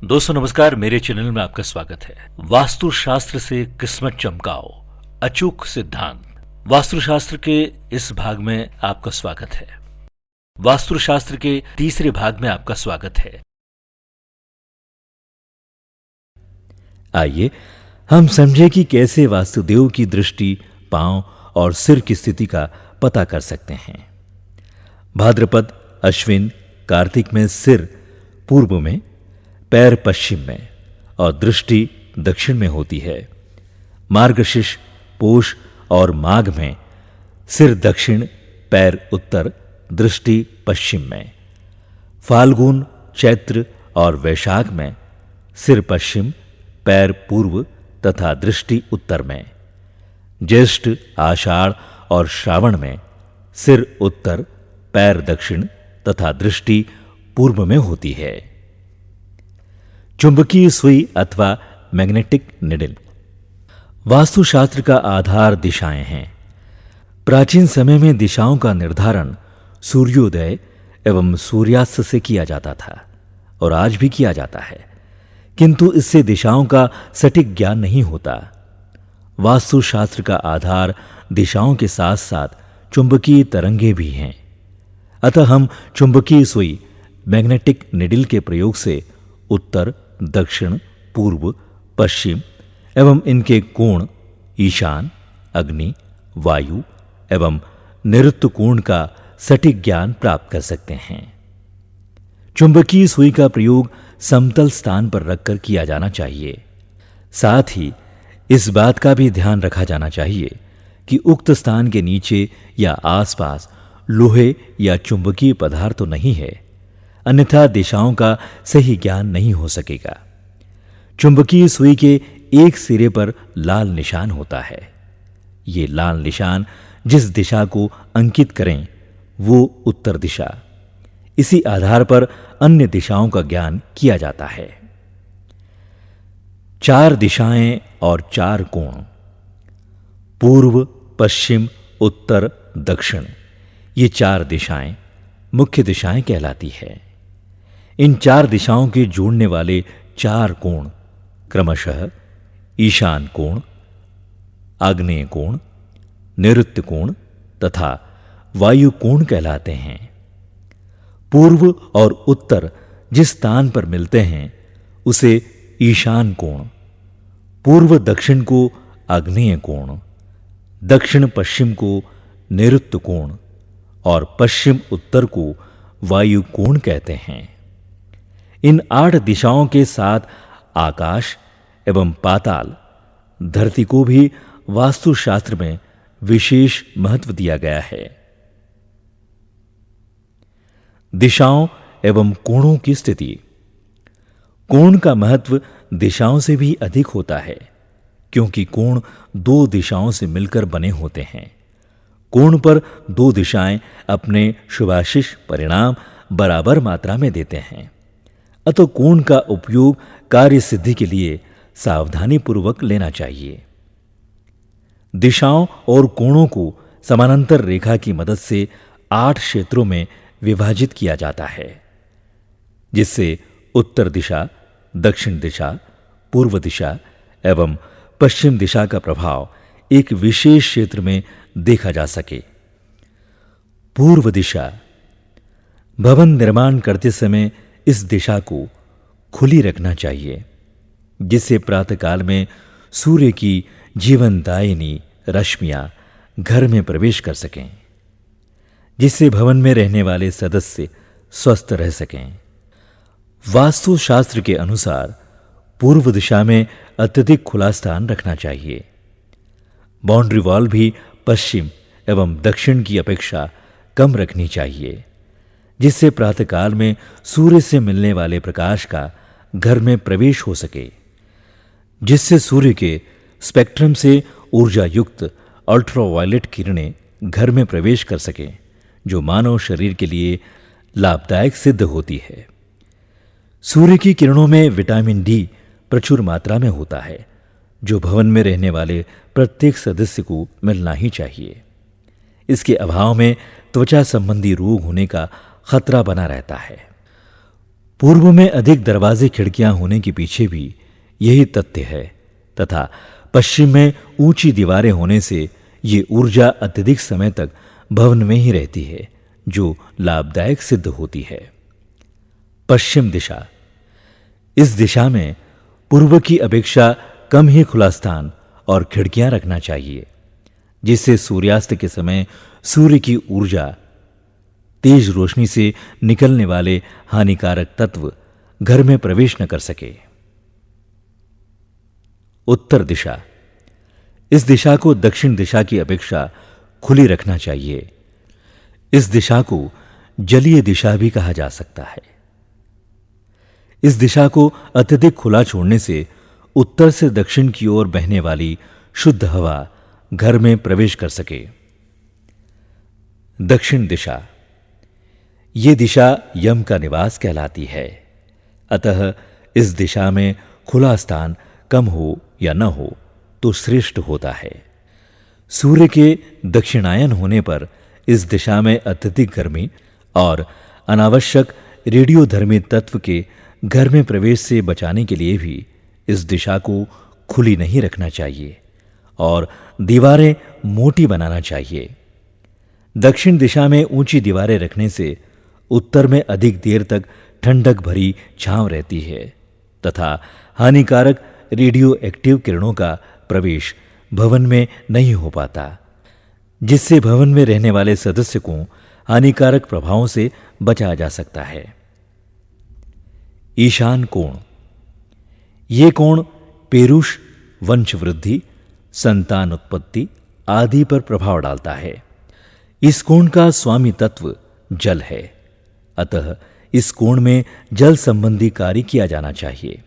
दोस्तों नमस्कार, मेरे चैनल में आपका स्वागत है। वास्तु शास्त्र से किस्मत चमकाओ, अचूक सिद्धांत। वास्तु शास्त्र के इस भाग में आपका स्वागत है। वास्तु शास्त्र के तीसरे भाग में आपका स्वागत है। आइए हम समझें कि कैसे वास्तुदेव की दृष्टि पांव और सिर की स्थिति का पता कर सकते हैं। भाद्रपद, अश्विन, कार्तिक में सिर पूर्व में, पैर पश्चिम में और दृष्टि दक्षिण में होती है। मार्गशीर्ष, पोष और माघ में सिर दक्षिण, पैर उत्तर, दृष्टि पश्चिम में। फाल्गुन, चैत्र और वैशाख में सिर पश्चिम, पैर पूर्व तथा दृष्टि उत्तर में। ज्येष्ठ, आषाढ़ और श्रावण में सिर उत्तर, पैर दक्षिण तथा दृष्टि पूर्व में होती है। चुंबकीय सुई अथवा मैग्नेटिक निडल। वास्तुशास्त्र का आधार दिशाएं हैं। प्राचीन समय में दिशाओं का निर्धारण सूर्योदय एवं सूर्यास्त से किया जाता था और आज भी किया जाता है, किंतु इससे दिशाओं का सटीक ज्ञान नहीं होता। वास्तुशास्त्र का आधार दिशाओं के साथ साथ चुंबकीय तरंगे भी हैं। अतः हम चुंबकीय सुई मैग्नेटिक निडल के प्रयोग से उत्तर, दक्षिण, पूर्व, पश्चिम एवं इनके कोण, ईशान, अग्नि, वायु एवं नैऋत्य कोण का सटीक ज्ञान प्राप्त कर सकते हैं। चुंबकीय सुई का प्रयोग समतल स्थान पर रखकर किया जाना चाहिए। साथ ही इस बात का भी ध्यान रखा जाना चाहिए कि उक्त स्थान के नीचे या आसपास लोहे या चुंबकीय पदार्थ तो नहीं है, अन्यथा दिशाओं का सही ज्ञान नहीं हो सकेगा। चुंबकीय सुई के एक सिरे पर लाल निशान होता है। ये लाल निशान जिस दिशा को अंकित करें वो उत्तर दिशा। इसी आधार पर अन्य दिशाओं का ज्ञान किया जाता है। 4 दिशाएं और 4 कोण, पूर्व, पश्चिम, उत्तर, दक्षिण, ये 4 दिशाएं मुख्य दिशाएं कहलाती है। इन 4 दिशाओं के जोड़ने वाले 4 कोण क्रमशः ईशान कोण, आग्नेय कोण, नैऋत्य कोण तथा वायु कोण कहलाते हैं। पूर्व और उत्तर जिस स्थान पर मिलते हैं उसे ईशान कोण, पूर्व दक्षिण को आग्नेय कोण, दक्षिण पश्चिम को नैऋत्य कोण और पश्चिम उत्तर को वायु कोण कहते हैं। इन 8 दिशाओं के साथ आकाश एवं पाताल, धरती को भी वास्तुशास्त्र में विशेष महत्व दिया गया है। दिशाओं एवं कोणों की स्थिति। कोण का महत्व दिशाओं से भी अधिक होता है, क्योंकि कोण 2 दिशाओं से मिलकर बने होते हैं। कोण पर 2 दिशाएं अपने शुभाशिष परिणाम बराबर मात्रा में देते हैं। अतः कोण का उपयोग कार्य सिद्धि के लिए सावधानी पूर्वक लेना चाहिए। दिशाओं और कोणों को समानांतर रेखा की मदद से 8 क्षेत्रों में विभाजित किया जाता है, जिससे उत्तर दिशा, दक्षिण दिशा, पूर्व दिशा एवं पश्चिम दिशा का प्रभाव एक विशेष क्षेत्र में देखा जा सके। पूर्व दिशा। भवन निर्माण करते समय इस दिशा को खुली रखना चाहिए, जिससे प्रातःकाल में सूर्य की जीवनदायिनी रश्मियां घर में प्रवेश कर सकें, जिससे भवन में रहने वाले सदस्य स्वस्थ रह सकें। वास्तुशास्त्र के अनुसार पूर्व दिशा में अत्यधिक खुला स्थान रखना चाहिए। बाउंड्री वॉल भी पश्चिम एवं दक्षिण की अपेक्षा कम रखनी चाहिए, जिससे प्रातःकाल में सूर्य से मिलने वाले प्रकाश का घर में प्रवेश हो सके, जिससे सूर्य के स्पेक्ट्रम से ऊर्जा युक्त अल्ट्रावायलेट किरणें घर में प्रवेश कर सकें, जो मानव शरीर के लिए लाभदायक सिद्ध होती है। सूर्य की किरणों में विटामिन डी प्रचुर मात्रा में होता है, जो भवन में रहने वाले प्रत्येक सदस्य को मिलना ही चाहिए। इसके अभाव में त्वचा संबंधी रोग होने का खतरा बना रहता है। पूर्व में अधिक दरवाजे खिड़कियां होने के पीछे भी यही तथ्य है तथा पश्चिम में ऊंची दीवारें होने से ये ऊर्जा अत्यधिक समय तक भवन में ही रहती है, जो लाभदायक सिद्ध होती है। पश्चिम दिशा। इस दिशा में पूर्व की अपेक्षा कम ही खुला स्थान और खिड़कियां रखना चाहिए, जिससे सूर्यास्त के समय सूर्य की ऊर्जा, तेज रोशनी से निकलने वाले हानिकारक तत्व घर में प्रवेश न कर सके। उत्तर दिशा। इस दिशा को दक्षिण दिशा की अपेक्षा खुली रखना चाहिए। इस दिशा को जलीय दिशा भी कहा जा सकता है। इस दिशा को अत्यधिक खुला छोड़ने से उत्तर से दक्षिण की ओर बहने वाली शुद्ध हवा घर में प्रवेश कर सके। दक्षिण दिशा। ये दिशा यम का निवास कहलाती है, अतः इस दिशा में खुला स्थान कम हो या न हो तो श्रेष्ठ होता है। सूर्य के दक्षिणायन होने पर इस दिशा में अत्यधिक गर्मी और अनावश्यक रेडियोधर्मी तत्व के घर में प्रवेश से बचाने के लिए भी इस दिशा को खुली नहीं रखना चाहिए और दीवारें मोटी बनाना चाहिए। दक्षिण दिशा में ऊंची दीवारें रखने से उत्तर में अधिक देर तक ठंडक भरी छांव रहती है तथा हानिकारक रेडियो एक्टिव किरणों का प्रवेश भवन में नहीं हो पाता, जिससे भवन में रहने वाले सदस्य को हानिकारक प्रभावों से बचाया जा सकता है। ईशान कोण। ये कोण पेरुष, वंश वृद्धि, संतान उत्पत्ति आदि पर प्रभाव डालता है। इस कोण का स्वामी तत्व जल है, अतः इस कोण में जल संबंधी कार्य किया जाना चाहिए।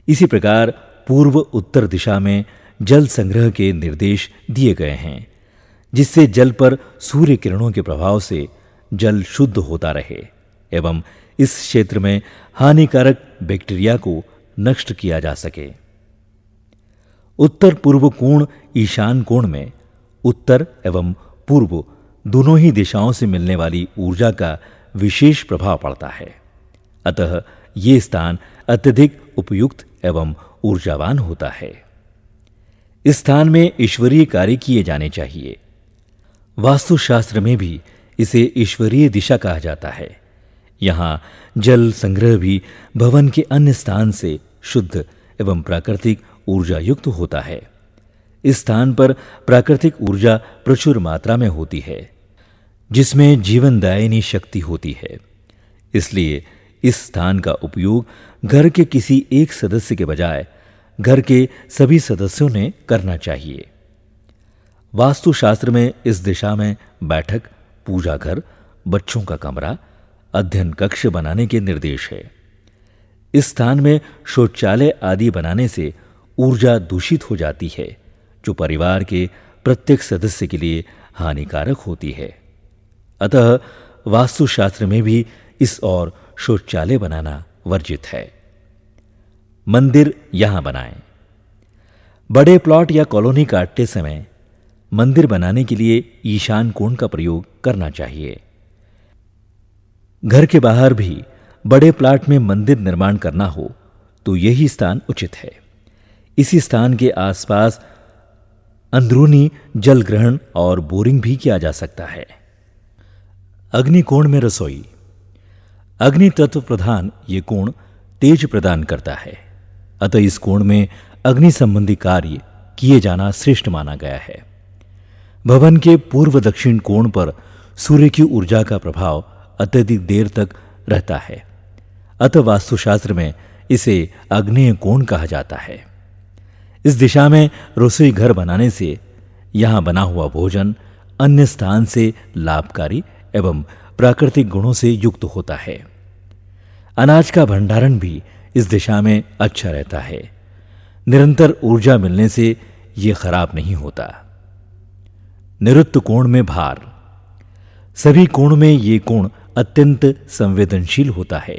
इसी प्रकार पूर्व उत्तर दिशा में जल संग्रह के निर्देश दिए गए हैं, जिससे जल पर सूर्य किरणों के प्रभाव से जल शुद्ध होता रहे एवं इस क्षेत्र में हानिकारक बैक्टीरिया को नष्ट किया जा सके। उत्तर पूर्व कोण ईशान कोण में उत्तर एवं पूर्व दोनों ही दिशाओं से मिलने वाली ऊर्जा का विशेष प्रभाव पड़ता है, अतः ये स्थान अत्यधिक उपयुक्त एवं ऊर्जावान होता है। इस स्थान में ईश्वरीय कार्य किए जाने चाहिए। वास्तुशास्त्र में भी इसे ईश्वरीय दिशा कहा जाता है। यहाँ जल संग्रह भी भवन के अन्य स्थान से शुद्ध एवं प्राकृतिक ऊर्जा युक्त होता है। इस स्थान पर प्राकृतिक ऊर्जा प्रचुर मात्रा में होती है, जिसमें जीवनदायिनी शक्ति होती है। इसलिए इस स्थान का उपयोग घर के किसी एक सदस्य के बजाय घर के सभी सदस्यों ने करना चाहिए। वास्तुशास्त्र में इस दिशा में बैठक, पूजा घर, बच्चों का कमरा, अध्ययन कक्ष बनाने के निर्देश है। इस स्थान में शौचालय आदि बनाने से ऊर्जा दूषित हो जाती है, जो परिवार के प्रत्येक सदस्य के लिए हानिकारक होती है। अतः वास्तुशास्त्र में भी इस ओर शौचालय बनाना वर्जित है। मंदिर यहां बनाएं। बड़े प्लॉट या कॉलोनी काटते समय मंदिर बनाने के लिए ईशान कोण का प्रयोग करना चाहिए। घर के बाहर भी बड़े प्लॉट में मंदिर निर्माण करना हो तो यही स्थान उचित है। इसी स्थान के आसपास अंदरूनी जल ग्रहण और बोरिंग भी किया जा सकता है। अग्नि कोण में रसोई। अग्नि तत्व प्रधान ये कोण तेज प्रदान करता है, अतः इस कोण में अग्नि संबंधी कार्य किए जाना श्रेष्ठ माना गया है। भवन के पूर्व दक्षिण कोण पर सूर्य की ऊर्जा का प्रभाव अत्यधिक देर तक रहता है, अतः वास्तुशास्त्र में इसे आग्नेय कोण कहा जाता है। इस दिशा में रसोई घर बनाने से यहां बना हुआ भोजन अन्य स्थान से लाभकारी एवं प्राकृतिक गुणों से युक्त होता है। अनाज का भंडारण भी इस दिशा में अच्छा रहता है। निरंतर ऊर्जा मिलने से यह खराब नहीं होता। निरुक्त कोण में भार। सभी कोण में ये कोण अत्यंत संवेदनशील होता है।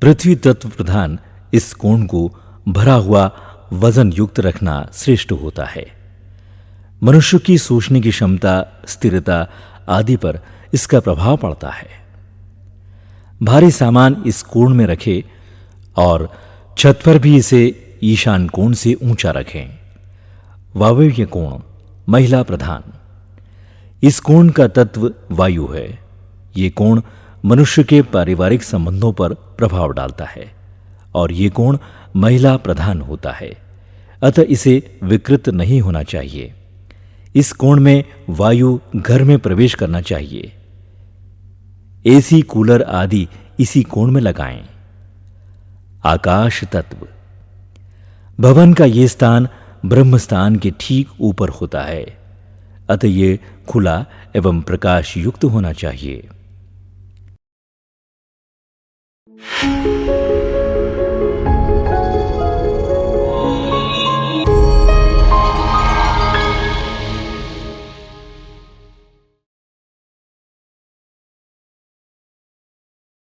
पृथ्वी तत्व प्रधान इस कोण को भरा हुआ वजन युक्त रखना श्रेष्ठ होता है। मनुष्य की सोचने की क्षमता, स्थिरता आदि पर इसका प्रभाव पड़ता है। भारी सामान इस कोण में रखें और छत पर भी इसे ईशान कोण से ऊंचा रखें। वायव्य कोण महिला प्रधान। इस कोण का तत्व वायु है। ये कोण मनुष्य के पारिवारिक संबंधों पर प्रभाव डालता है और ये कोण महिला प्रधान होता है, अतः इसे विकृत नहीं होना चाहिए। इस कोण में वायु घर में प्रवेश करना चाहिए। एसी, कूलर आदि इसी कोण में लगाएं। आकाश तत्व। भवन का ये स्थान ब्रह्म स्थान के ठीक ऊपर होता है, अतः ये खुला एवं प्रकाश युक्त होना चाहिए।